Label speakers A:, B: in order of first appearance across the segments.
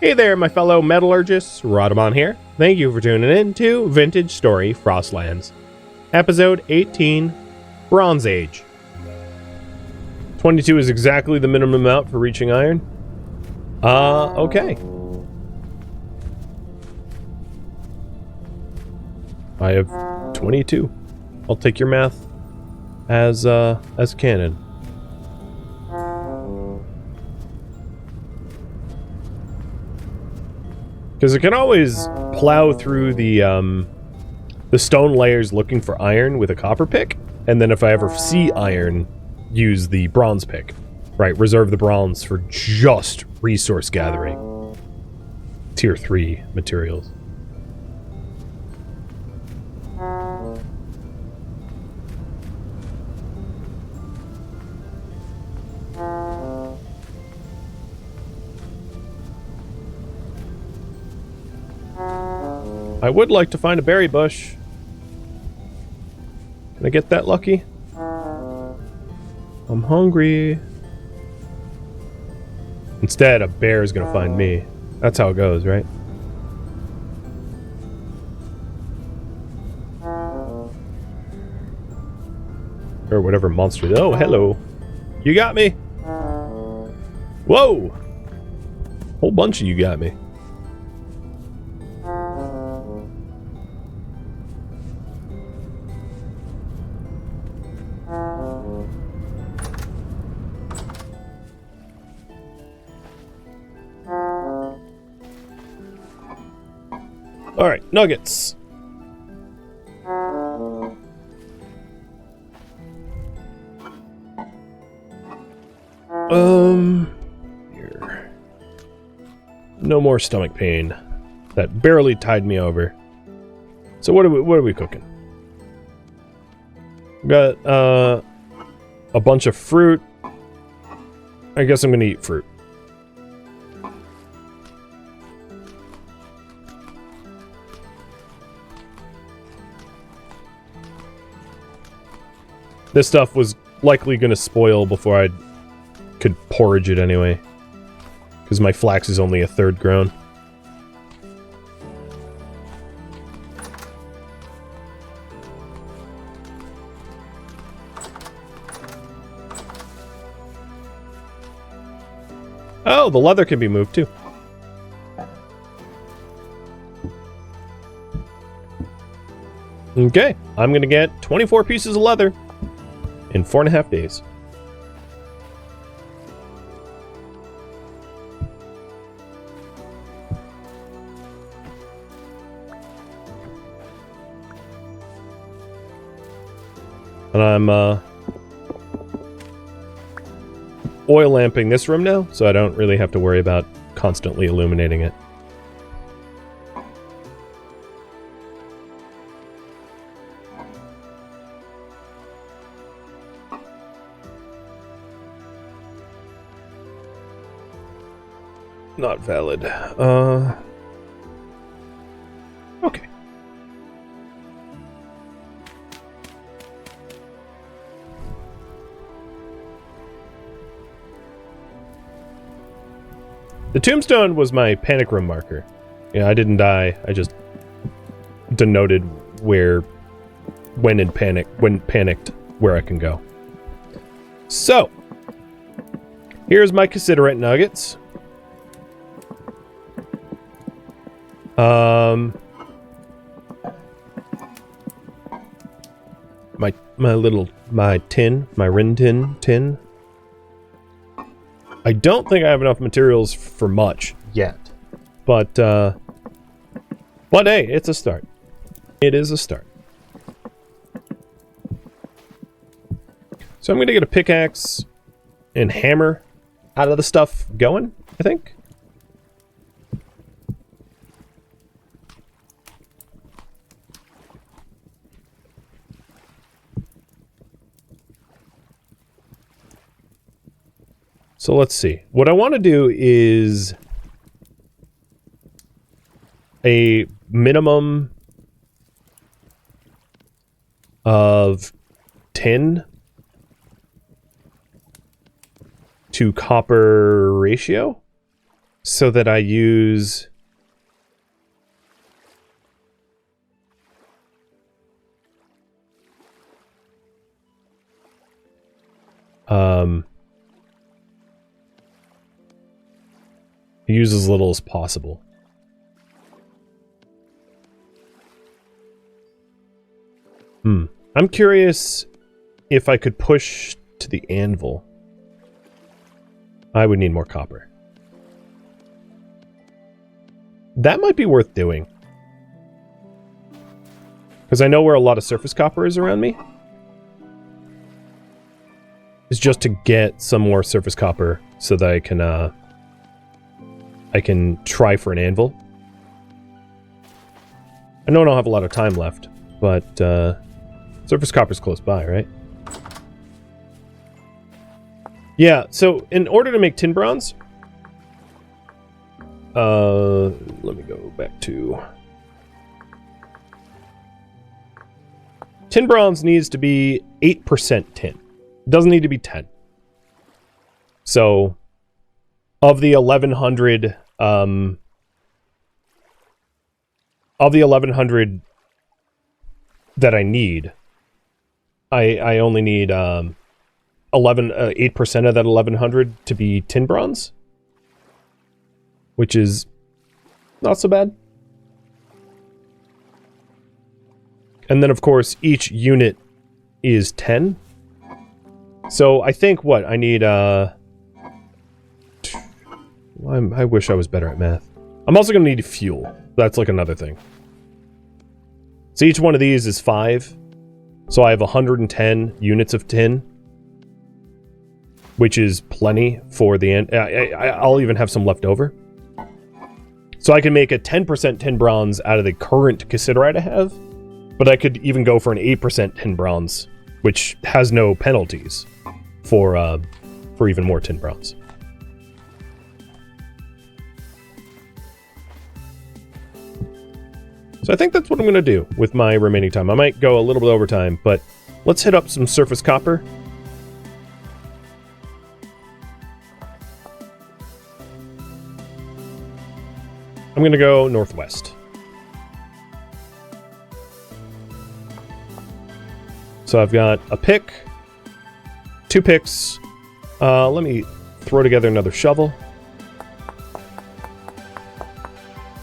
A: Hey there, my fellow metallurgists, Rhadamant here. Thank you for tuning in to Vintage Story Frostlands, Episode 18, Bronze Age. 22 is exactly the minimum amount for reaching iron. Okay. I have 22. I'll take your math as canon. Because I can always plow through the stone layers looking for iron with a copper pick, and then if I ever see iron, use the bronze pick. Right, reserve the bronze for just resource gathering. Tier 3 materials. I would like to find a berry bush. Can I get that lucky? I'm hungry. Instead, a bear is gonna find me. That's how it goes, right? Or whatever monster. Oh, hello. You got me. Whoa! Whole bunch of you got me. Alright, nuggets. Here. No more stomach pain. That barely tied me over. So what are we cooking? We got a bunch of fruit. I guess I'm gonna eat fruit. This stuff was likely going to spoil before I could porridge it anyway. Because my flax is only a third grown. Oh, the leather can be moved too. Okay, I'm going to get 24 pieces of leather in 4.5 days. And I'm oil lamping this room now, so I don't really have to worry about constantly illuminating it. Not valid. Okay. The tombstone was my panic room marker. Yeah, I didn't die. I just denoted when panicked, where I can go. So, here's my considerate nuggets. My Rin tin. I don't think I have enough materials for much yet, but hey, it's a start. It is a start. So I'm gonna get a pickaxe and hammer out of the stuff going, I think. So let's see. What I want to do is a minimum of tin to copper ratio. so that I use... use as little as possible. I'm curious if I could push to the anvil. I would need more copper. That might be worth doing. Because I know where a lot of surface copper is around me. Is just to get some more surface copper so that I can try for an anvil. I know I don't have a lot of time left, but surface copper's close by, right? Yeah, so in order to make tin bronze, let me go back to... Tin bronze needs to be 8% tin. It doesn't need to be 10. So, of the 1100, that I need, I only need 8% of that 1100 to be tin bronze, which is not so bad. And then, of course, each unit is 10. So I think, what, I need, I wish I was better at math. I'm also going to need fuel. That's like another thing. So each one of these is 5. So I have 110 units of tin, which is plenty for the end. I'll even have some left over. So I can make a 10% tin bronze out of the current cassiterite I have, but I could even go for an 8% tin bronze, which has no penalties for even more tin bronze. So I think that's what I'm going to do with my remaining time. I might go a little bit over time, but let's hit up some surface copper. I'm going to go northwest. So I've got a pick, 2 picks. Let me throw together another shovel.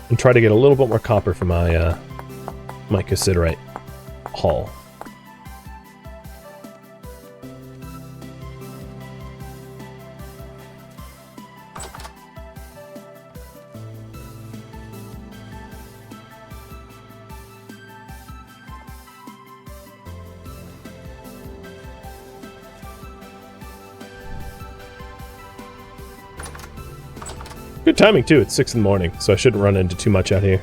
A: And try to get a little bit more copper for my my cassiterite haul. Good timing, too. It's 6 in the morning, so I shouldn't run into too much out here.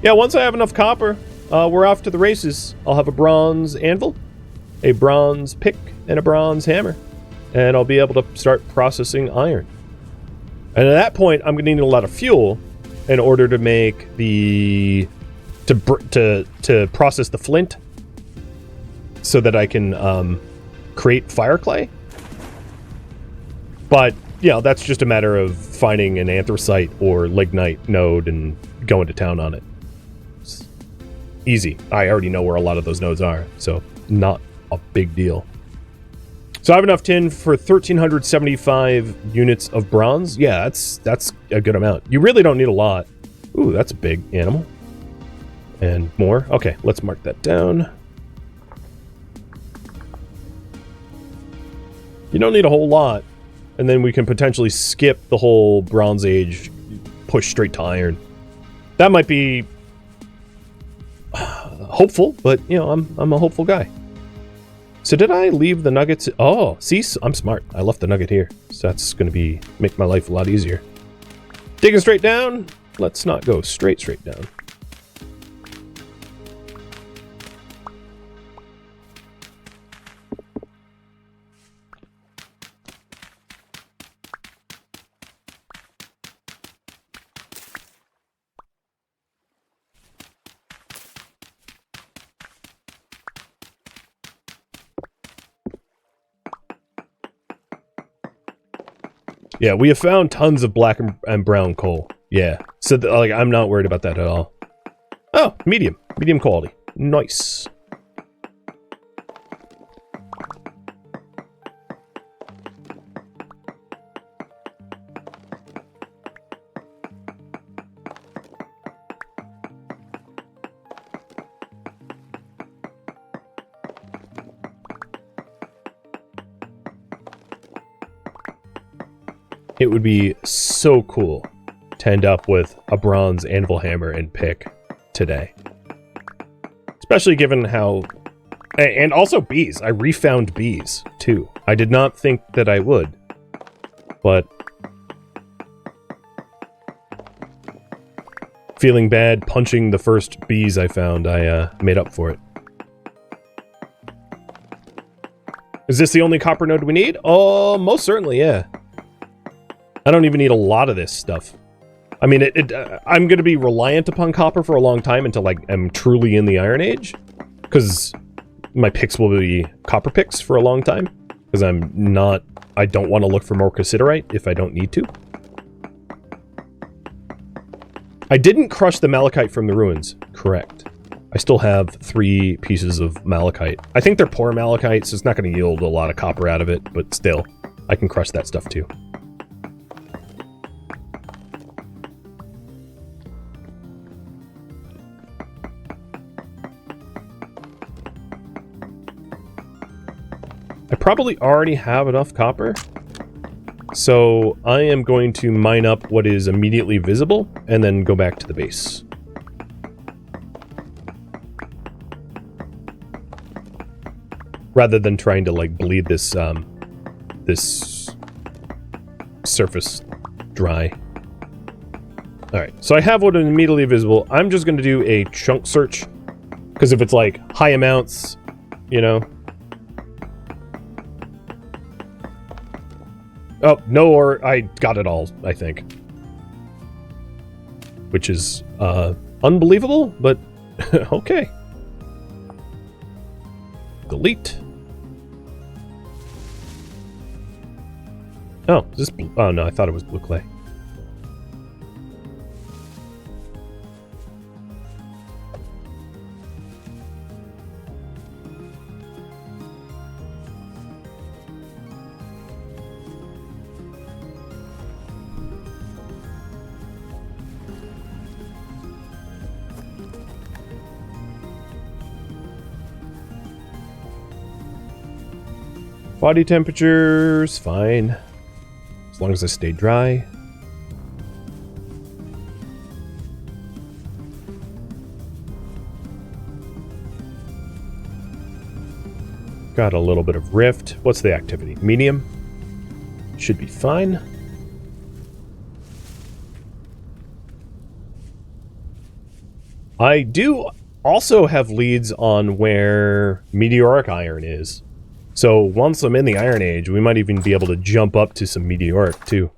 A: Yeah, once I have enough copper, we're off to the races. I'll have a bronze anvil, a bronze pick, and a bronze hammer. And I'll be able to start processing iron. And at that point, I'm going to need a lot of fuel in order to make the... to process the flint so that I can create fire clay. But... yeah, that's just a matter of finding an anthracite or lignite node and going to town on it. It's easy. I already know where a lot of those nodes are, so not a big deal. So I have enough tin for 1,375 units of bronze. Yeah, that's a good amount. You really don't need a lot. Ooh, that's a big animal. And more. Okay, let's mark that down. You don't need a whole lot. And then we can potentially skip the whole Bronze Age, push straight to iron. That might be hopeful, but, you know, I'm a hopeful guy. So did I leave the nuggets? Oh, see, I'm smart. I left the nugget here. So that's going to make my life a lot easier. Digging straight down. Let's not go straight down. Yeah, we have found tons of black and brown coal. Yeah, so like I'm not worried about that at all. Oh, medium quality. Nice. It would be so cool to end up with a bronze anvil hammer and pick today. Especially given how... And also bees. I refound bees, too. I did not think that I would. But... feeling bad punching the first bees I found, I made up for it. Is this the only copper node we need? Oh, most certainly, yeah. I don't even need a lot of this stuff. I mean, I'm going to be reliant upon copper for a long time until I'm truly in the Iron Age. Because my picks will be copper picks for a long time. Because I don't want to look for more cassiterite if I don't need to. I didn't crush the malachite from the ruins. Correct. I still have 3 pieces of malachite. I think they're poor malachite, so it's not going to yield a lot of copper out of it. But still, I can crush that stuff too. I probably already have enough copper, so I am going to mine up what is immediately visible and then go back to the base. Rather than trying to bleed this this surface dry. Alright, so I have what is immediately visible. I'm just going to do a chunk search, because if it's high amounts, you know. Oh, no, or I got it all, I think. Which is, unbelievable, but okay. Delete. Oh, is this blue? Oh, no, I thought it was blue clay. Body temperature's fine, as long as I stay dry. Got a little bit of rift. What's the activity? Medium? Should be fine. I do also have leads on where meteoric iron is. So once I'm in the Iron Age, we might even be able to jump up to some meteoric too,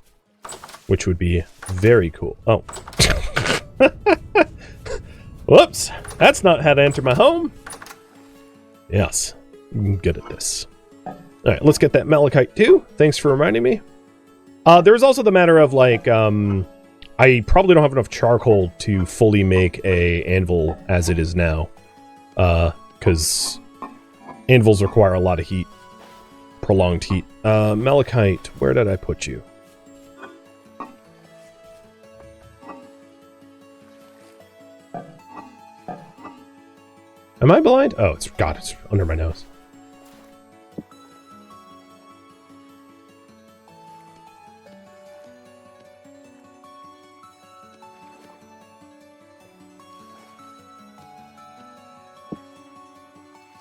A: which would be very cool. Oh. Whoops. That's not how to enter my home. Yes. I'm good at this. All right, let's get that malachite too. Thanks for reminding me. There's also the matter of I probably don't have enough charcoal to fully make a anvil as it is now. Because anvils require a lot of heat. Prolonged heat. Malachite, where did I put you? Am I blind? Oh, it's under my nose.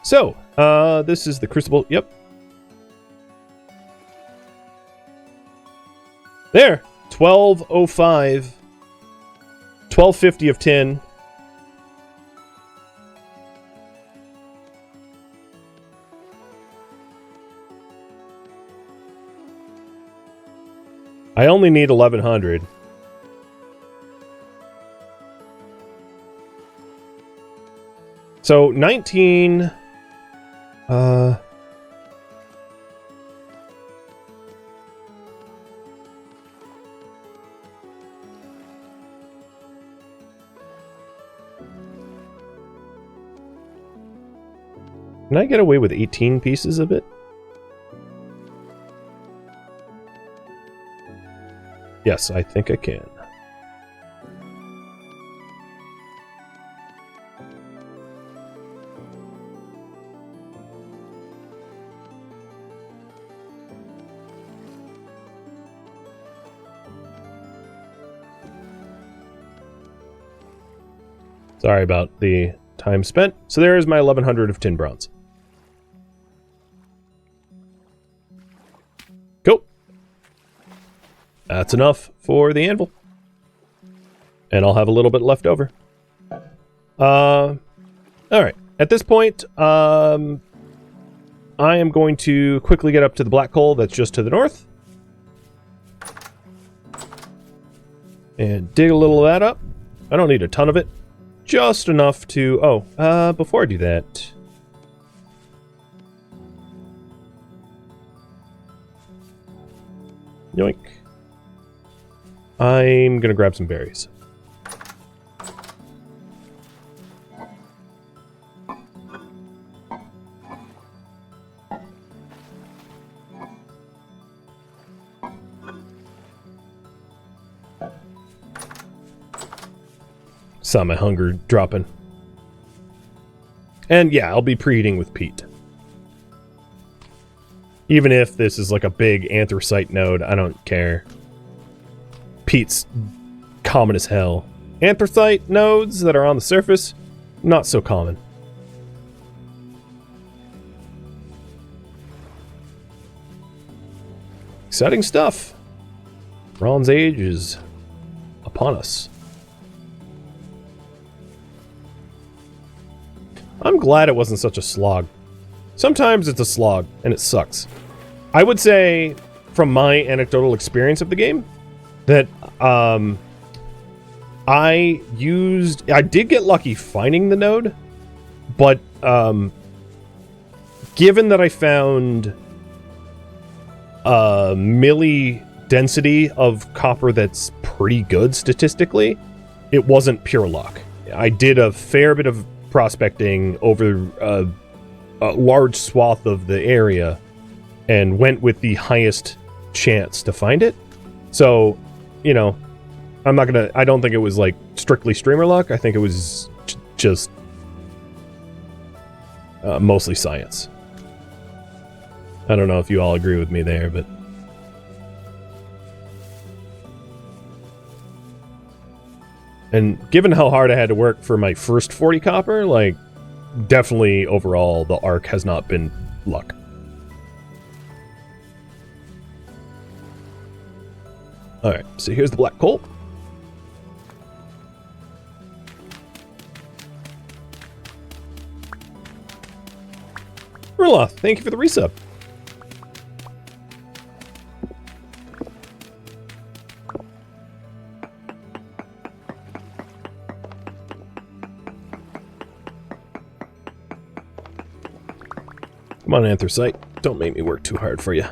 A: So, this is the crucible. Yep. There. 1205. 1250 of tin. I only need 1100. So 19. Can I get away with 18 pieces of it? Yes, I think I can. Sorry about the time spent. So there is my 1100 of tin bronze. Cool. That's enough for the anvil. And I'll have a little bit left over. Alright. At this point, I am going to quickly get up to the black coal that's just to the north. And dig a little of that up. I don't need a ton of it. Just enough to... Oh, before I do that... Yoink. I'm gonna grab some berries. Saw my hunger dropping. And yeah, I'll be preheating with peat. Even if this is like a big anthracite node, I don't care. Peat's common as hell. Anthracite nodes that are on the surface, not so common. Exciting stuff. Bronze Age is upon us. I'm glad it wasn't such a slog. Sometimes it's a slog, and it sucks. I would say, from my anecdotal experience of the game, that I did get lucky finding the node, but given that I found a milli density of copper that's pretty good statistically, it wasn't pure luck. I did a fair bit of prospecting over a large swath of the area and went with the highest chance to find it. So, you know, I don't think it was like strictly streamer luck. I think it was just mostly science. I don't know if you all agree with me there, but and given how hard I had to work for my first 40 copper, like, definitely overall the arc has not been luck. Alright, so here's the black coal. Rula, thank you for the resub. Come on, anthracite. Don't make me work too hard for you.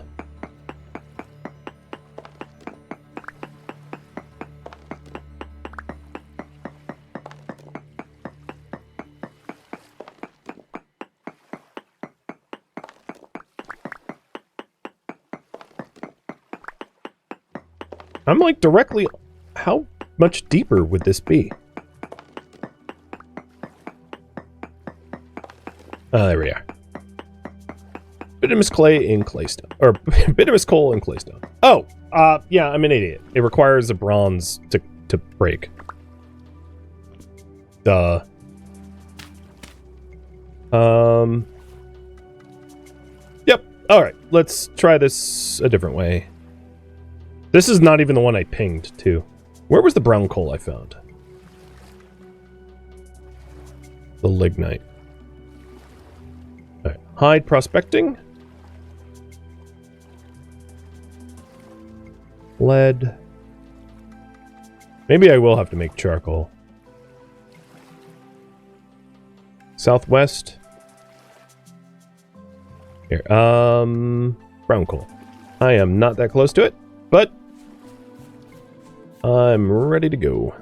A: I'm like directly... How much deeper would this be? There we are. Bituminous clay in claystone. Or bituminous coal in claystone. Oh! Yeah, I'm an idiot. It requires a bronze to break. Duh. Yep. Alright, let's try this a different way. This is not even the one I pinged, too. Where was the brown coal I found? The lignite. Alright, hide prospecting. Lead. Maybe I will have to make charcoal. Southwest. Here, brown coal. I am not that close to it, but I'm ready to go.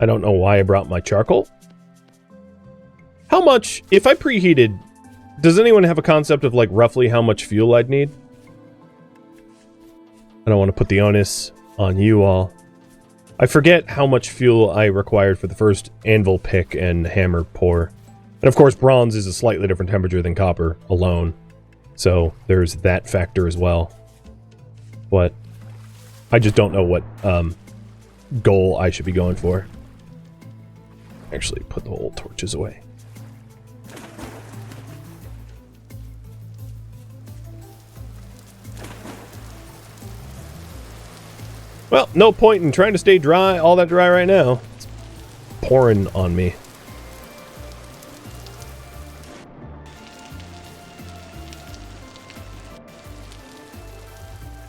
A: I don't know why I brought my charcoal. How much, if I preheated, does anyone have a concept of like roughly how much fuel I'd need? I don't want to put the onus on you all. I forget how much fuel I required for the first anvil pick and hammer pour. And of course, bronze is a slightly different temperature than copper alone. So there's that factor as well. But I just don't know what goal I should be going for. Actually, put the whole torches away. Well, no point in trying to stay dry, all that dry right now. It's pouring on me.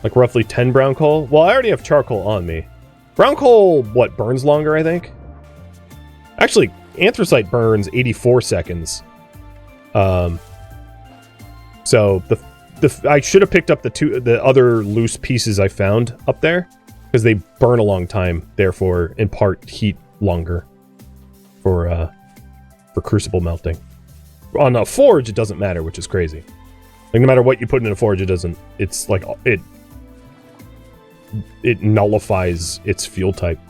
A: Like roughly 10 brown coal? Well, I already have charcoal on me. Brown coal, what, burns longer, I think? Actually, anthracite burns 84 seconds. So, I should have picked up the other loose pieces I found up there. Because they burn a long time, therefore, in part, heat longer for crucible melting. On a forge, it doesn't matter, which is crazy. Like, no matter what you put in a forge, it doesn't... It's like... It nullifies its fuel type.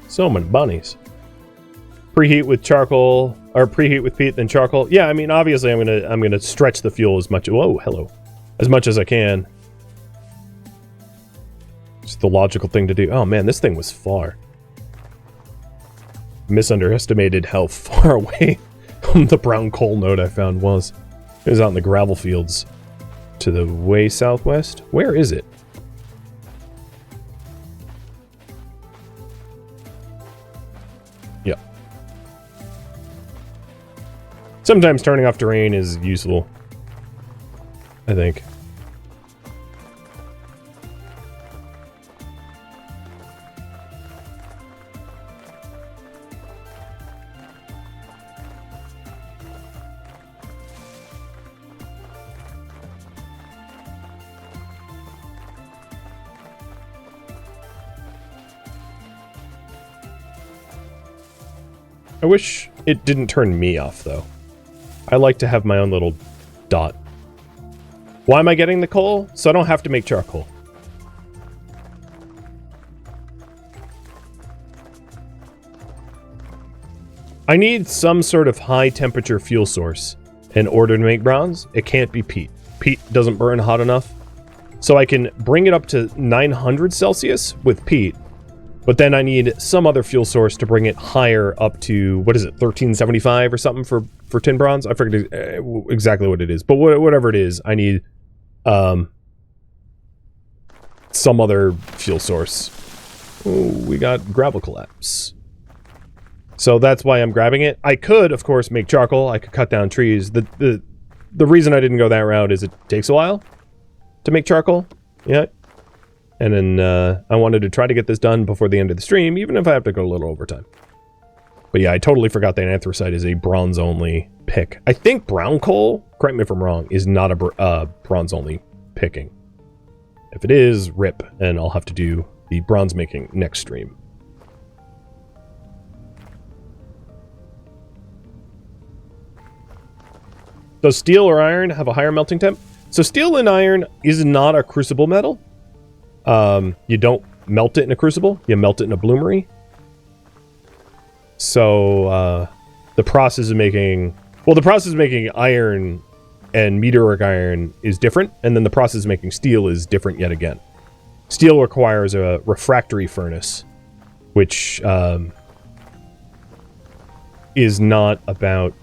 A: So many bunnies. Preheat with charcoal, or preheat with peat, then charcoal. Yeah, I mean, obviously, I'm gonna stretch the fuel as much. Whoa, hello, as much as I can. It's the logical thing to do. Oh man, this thing was far. Misunderestimated how far away the brown coal node I found was. It was out in the gravel fields to the way southwest. Where is it? Sometimes turning off terrain is useful, I think. I wish it didn't turn me off, though. I like to have my own little dot. Why am I getting the coal? So I don't have to make charcoal. I need some sort of high temperature fuel source in order to make bronze. It can't be peat. Peat doesn't burn hot enough. So I can bring it up to 900 Celsius with peat, but then I need some other fuel source to bring it higher up to, what is it, 1375 or something for tin bronze? I forget exactly what it is, but whatever it is, I need some other fuel source. Ooh, we got gravel collapse. So that's why I'm grabbing it. I could, of course, make charcoal. I could cut down trees. The reason I didn't go that route is it takes a while to make charcoal. Yeah. And then I wanted to try to get this done before the end of the stream, even if I have to go a little overtime. But yeah, I totally forgot that anthracite is a bronze-only pick. I think brown coal, correct me if I'm wrong, is not a bronze-only picking. If it is, rip, and I'll have to do the bronze making next stream. Does steel or iron have a higher melting temp? So steel and iron is not a crucible metal. You don't melt it in a crucible, you melt it in a bloomery. So, the process of making... Well, the process of making iron and meteoric iron is different, and then the process of making steel is different yet again. Steel requires a refractory furnace, which is not about...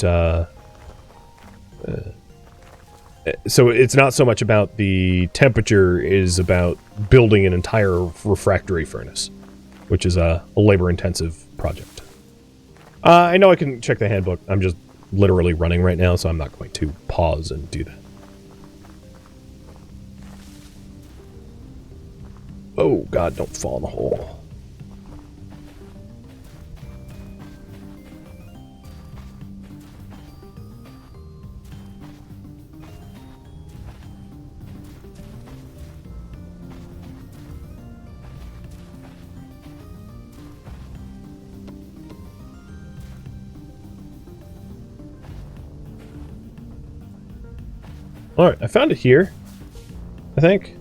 A: so it's not so much about the temperature, it is about building an entire refractory furnace, which is a labor-intensive project. I know I can check the handbook. I'm just literally running right now, so I'm not going to pause and do that. Oh god, don't fall in the hole. Alright, I found it here, I think.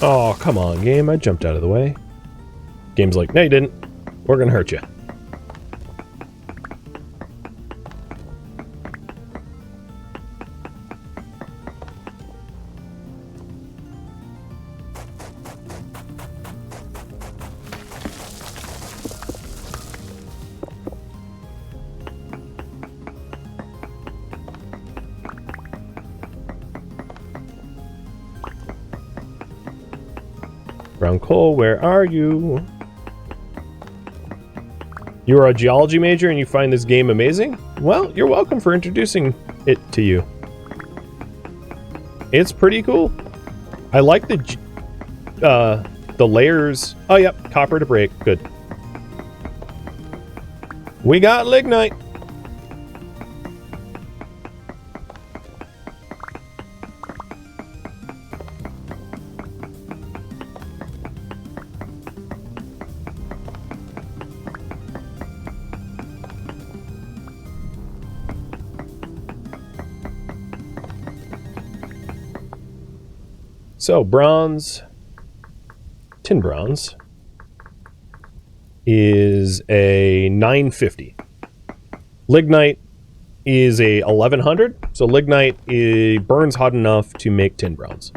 A: Oh, come on, game. I jumped out of the way. Game's like, no, you didn't. We're gonna hurt you. Brown coal, where are you? You're a geology major and you find this game amazing? Well, you're welcome for introducing it to you. It's pretty cool. I like the layers. Oh, yep, copper to break. Good. We got lignite. So, bronze, tin bronze, is a 950. Lignite is a 1100. So lignite burns hot enough to make tin bronze.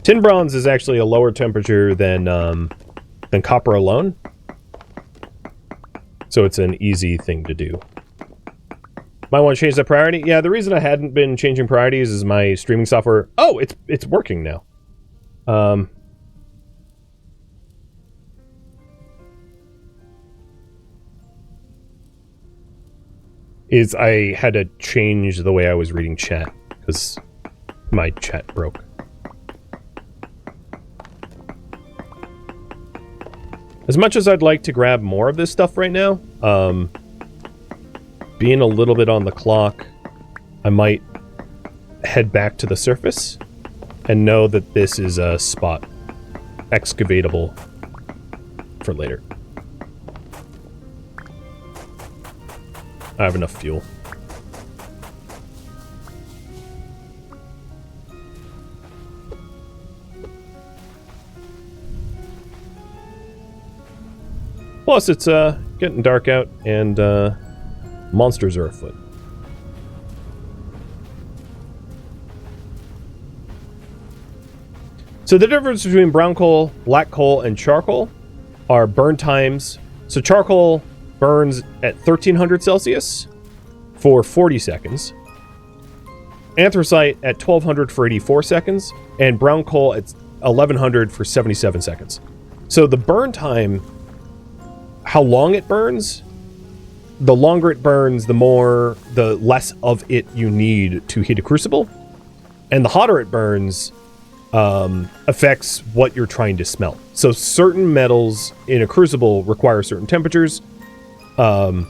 A: Tin bronze is actually a lower temperature than copper alone. So it's an easy thing to do. Might want to change the priority. Yeah, the reason I hadn't been changing priorities is my streaming software. Oh, it's working now. I had to change the way I was reading chat because my chat broke. As much as I'd like to grab more of this stuff right now, being a little bit on the clock, I might head back to the surface and know that this is a spot excavatable for later. I have enough fuel. Plus, it's getting dark out and monsters are afoot. So the difference between brown coal, black coal, and charcoal are burn times. So charcoal burns at 1300 Celsius for 40 seconds. Anthracite at 1200 for 84 seconds. And brown coal at 1100 for 77 seconds. So the burn time, how long it burns, the longer it burns, the less of it you need to heat a crucible. And the hotter it burns, affects what you're trying to smelt. So certain metals in a crucible require certain temperatures. So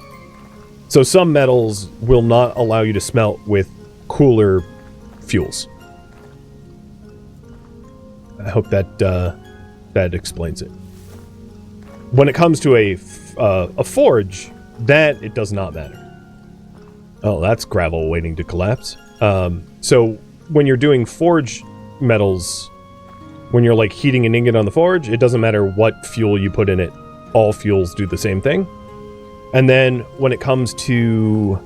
A: some metals will not allow you to smelt with cooler fuels. I hope that that explains it. When it comes to a forge, that it does not matter. Oh, that's gravel waiting to collapse. So when you're doing forge metals, when you're like heating an ingot on the forge, it doesn't matter what fuel you put in it. All fuels do the same thing. And then when it comes to...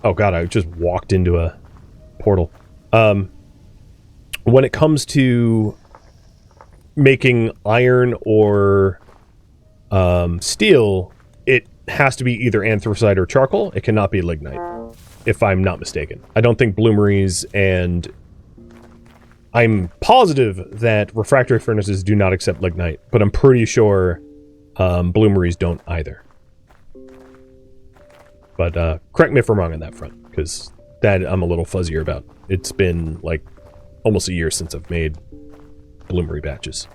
A: Oh god, I just walked into a portal. When it comes to making iron or steel, it has to be either anthracite or charcoal. It cannot be lignite, if I'm not mistaken. I don't think bloomeries, and I'm positive that refractory furnaces do not accept lignite, but I'm pretty sure bloomeries don't either. But correct me if I'm wrong on that front, because that I'm a little fuzzier about. It's been like almost a year since I've made bloomery batches.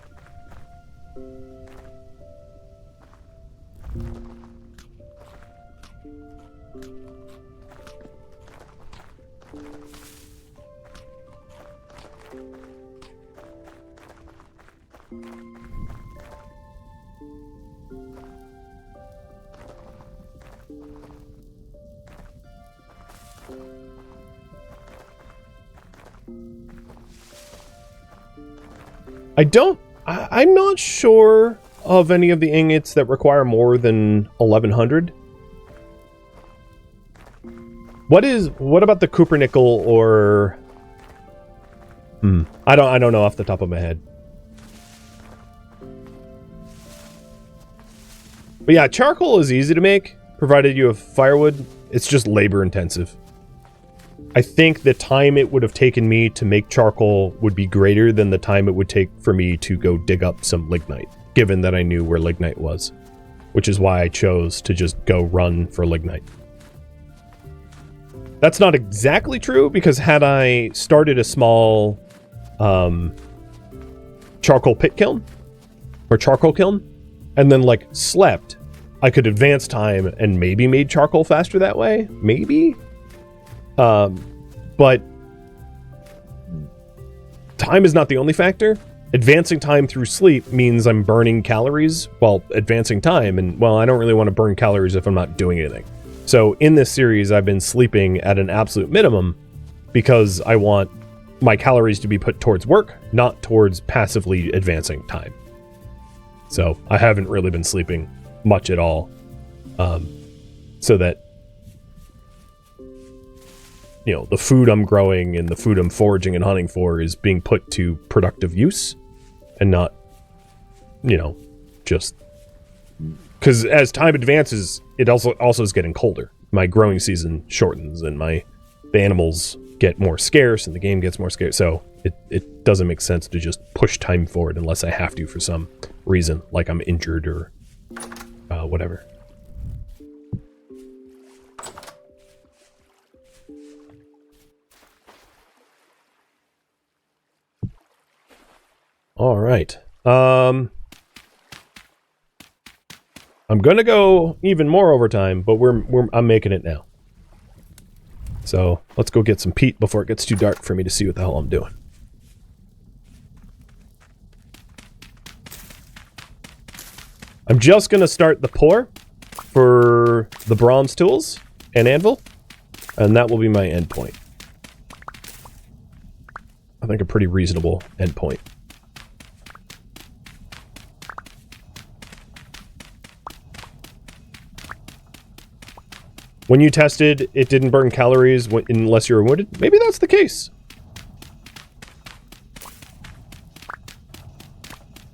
A: I'm not sure of any of the ingots that require more than 1100. What about the Cupronickel or... I don't know off the top of my head. But yeah, charcoal is easy to make, provided you have firewood. It's just labor intensive. I think the time it would have taken me to make charcoal would be greater than the time it would take for me to go dig up some lignite, given that I knew where lignite was, which is why I chose to just go run for lignite. That's not exactly true, because had I started a small charcoal pit kiln, or charcoal kiln, and then like slept, I could advance time and maybe made charcoal faster that way, maybe? But time is not the only factor. Advancing time through sleep means I'm burning calories while advancing time, and well, I don't really want to burn calories if I'm not doing anything. So in this series, I've been sleeping at an absolute minimum because I want my calories to be put towards work, not towards passively advancing time. So I haven't really been sleeping much at all, so that, you know, the food I'm growing and the food I'm foraging and hunting for is being put to productive use, and not, you know, just because as time advances, it also is getting colder. My growing season shortens, and the animals get more scarce, and the game gets more scarce. So it doesn't make sense to just push time forward unless I have to for some reason, like I'm injured or whatever. All right. I'm gonna go even more overtime, but I'm making it now. So let's go get some peat before it gets too dark for me to see what the hell I'm doing. I'm just gonna start the pour for the bronze tools and anvil, and that will be my endpoint. I think a pretty reasonable endpoint. When you tested, it didn't burn calories unless you were wounded? Maybe that's the case.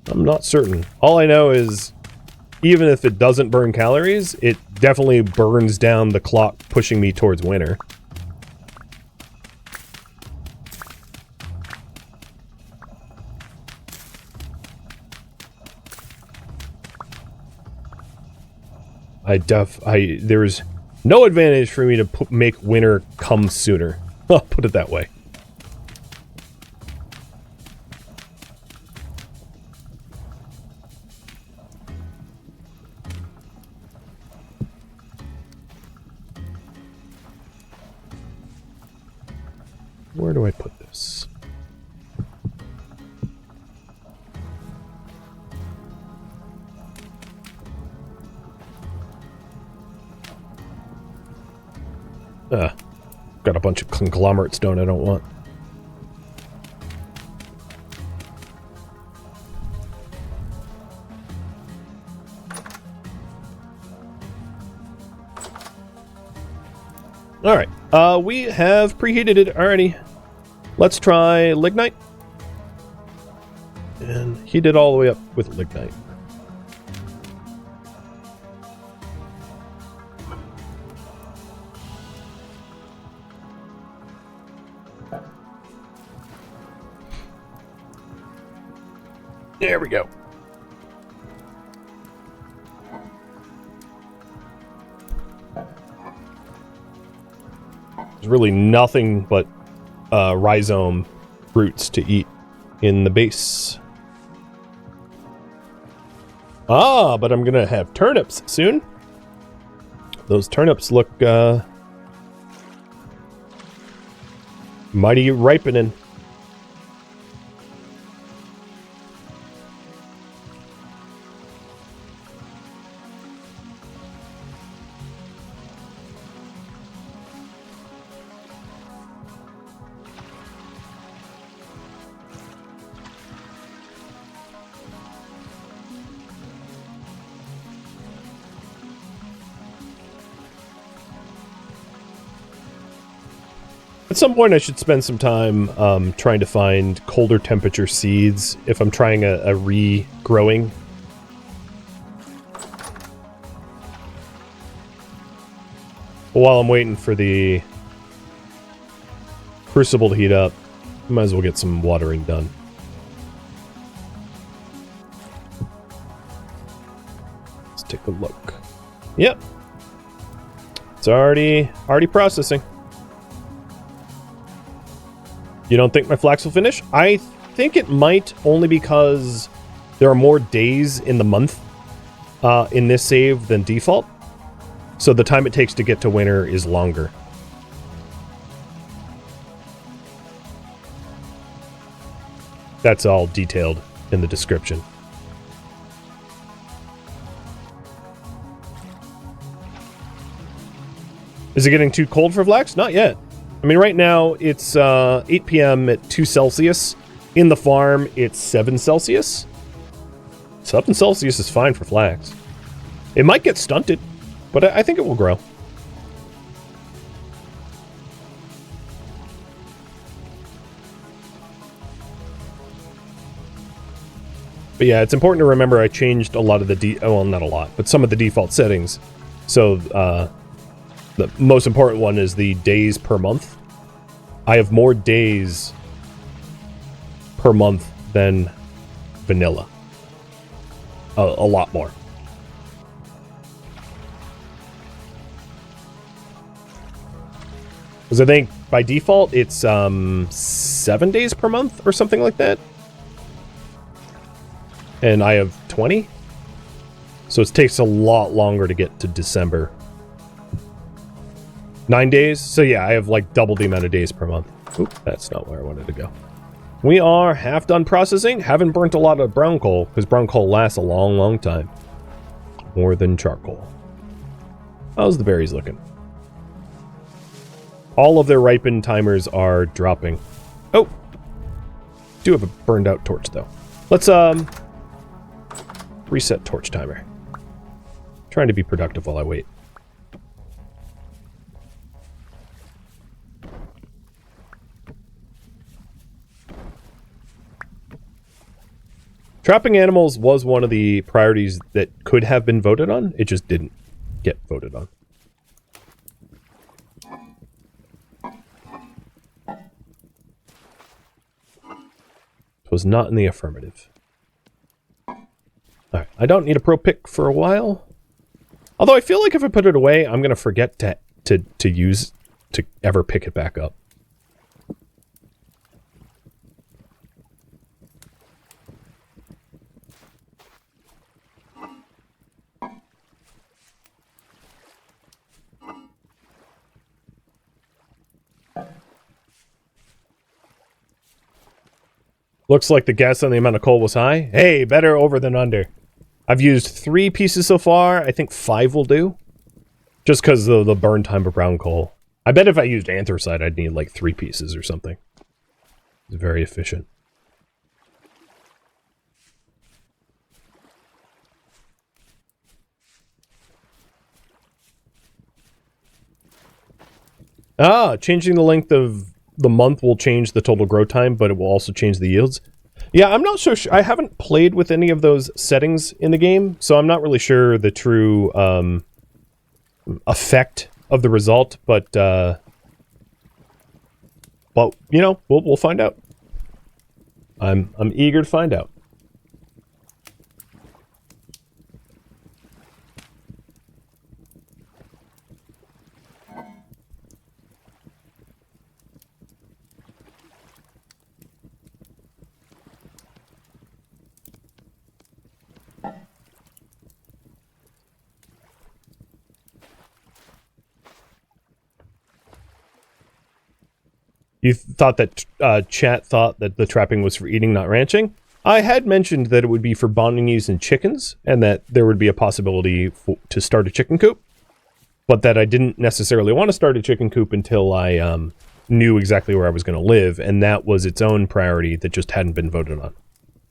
A: I'm not certain. All I know is, even if it doesn't burn calories, it definitely burns down the clock, pushing me towards winter. There's no advantage for me to make winter come sooner. I'll put it that way. Where do I put this? Got a bunch of conglomerate stone I don't want. Alright, we have preheated it already. Let's try lignite. And heat it all the way up with lignite. There we go. There's really nothing but rhizome roots to eat in the base. Ah, but I'm gonna have turnips soon. Those turnips look mighty ripening. At some point I should spend some time trying to find colder temperature seeds if I'm trying a regrowing. While I'm waiting for the crucible to heat up, might as well get some watering done. Let's take a look. Yep. It's already processing. You don't think my flax will finish? I think it might, only because there are more days in the month in this save than default. So the time it takes to get to winter is longer. That's all detailed in the description. Is it getting too cold for flax? Not yet. I mean, right now it's 8 p.m. at 2 Celsius. In the farm, it's 7 Celsius. 7 Celsius is fine for flax. It might get stunted, but I think it will grow. But yeah, it's important to remember I changed a lot of the well, not a lot, but some of the default settings. So the most important one is the days per month. I have more days per month than vanilla. A lot more. Because I think by default it's 7 days per month or something like that. And I have 20. So it takes a lot longer to get to December. 9 days? So yeah, I have like double the amount of days per month. Oop, that's not where I wanted to go. We are half done processing. Haven't burnt a lot of brown coal, because brown coal lasts a long, long time. More than charcoal. How's the berries looking? All of their ripen timers are dropping. Oh! Do have a burned out torch, though. Let's, reset torch timer. Trying to be productive while I wait. Trapping animals was one of the priorities that could have been voted on. It just didn't get voted on. It was not in the affirmative. Alright, I don't need a pro pick for a while. Although I feel like if I put it away, I'm going to forget to ever pick it back up. Looks like the guess on the amount of coal was high. Hey, better over than under. I've used 3 pieces so far. I think 5 will do. Just because of the burn time of brown coal. I bet if I used anthracite, I'd need like 3 pieces or something. It's very efficient. Ah, changing the length of the month will change the total grow time, but it will also change the yields. Yeah, I'm not so sure. I haven't played with any of those settings in the game, so I'm not really sure the true effect of the result, but you know, we'll find out. I'm eager to find out. You thought that chat thought that the trapping was for eating, not ranching? I had mentioned that it would be for bonding using chickens, and that there would be a possibility to start a chicken coop, but that I didn't necessarily want to start a chicken coop until I knew exactly where I was going to live, and that was its own priority that just hadn't been voted on.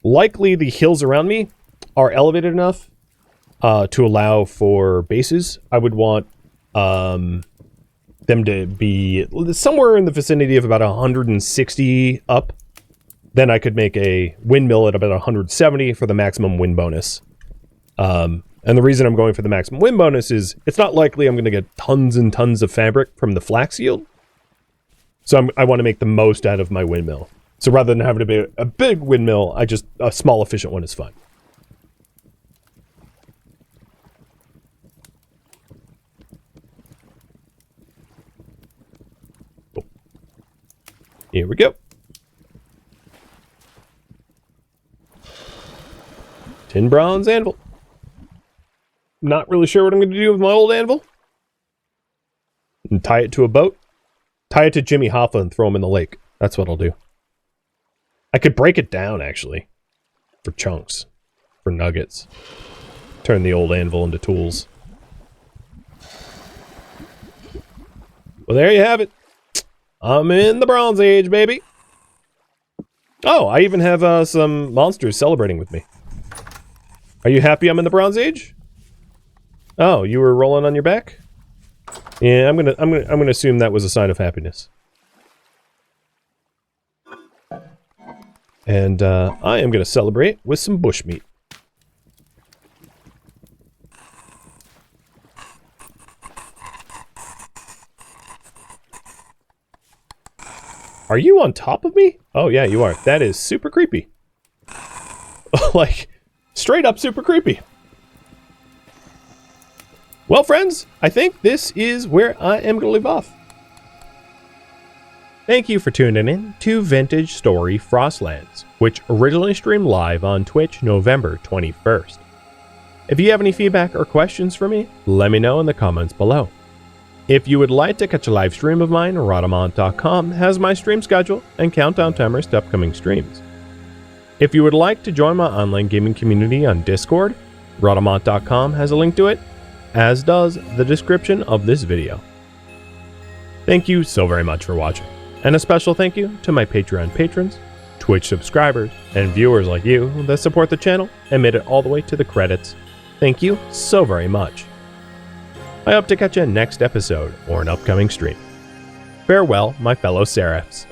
A: Likely the hills around me are elevated enough to allow for bases. I would want them to be somewhere in the vicinity of about 160 up. Then I could make a windmill at about 170 for the maximum wind bonus. And the reason I'm going for the maximum wind bonus is it's not likely I'm going to get tons and tons of fabric from the flax yield. So I want to make the most out of my windmill. So rather than having to be a big windmill, a small efficient one is fine. Here we go. Tin bronze anvil. Not really sure what I'm going to do with my old anvil. And tie it to a boat. Tie it to Jimmy Hoffa and throw him in the lake. That's what I'll do. I could break it down, actually. For chunks. For nuggets. Turn the old anvil into tools. Well, there you have it. I'm in the Bronze Age, baby. Oh, I even have some monsters celebrating with me. Are you happy I'm in the Bronze Age? Oh, you were rolling on your back? Yeah, I'm gonna assume that was a sign of happiness. And I am gonna celebrate with some bushmeat. Are you on top of me? Oh yeah, you are. That is super creepy. Like, straight up super creepy. Well, friends, I think this is where I am going to leave off. Thank you for tuning in to Vintage Story Frostlands, which originally streamed live on Twitch November 21st. If you have any feedback or questions for me, let me know in the comments below. If you would like to catch a live stream of mine, Rhadamant.com has my stream schedule and countdown timers to upcoming streams. If you would like to join my online gaming community on Discord, Rhadamant.com has a link to it, as does the description of this video. Thank you so very much for watching, and a special thank you to my Patreon patrons, Twitch subscribers, and viewers like you that support the channel and made it all the way to the credits. Thank you so very much. I hope to catch you next episode or an upcoming stream. Farewell, my fellow Seraphs.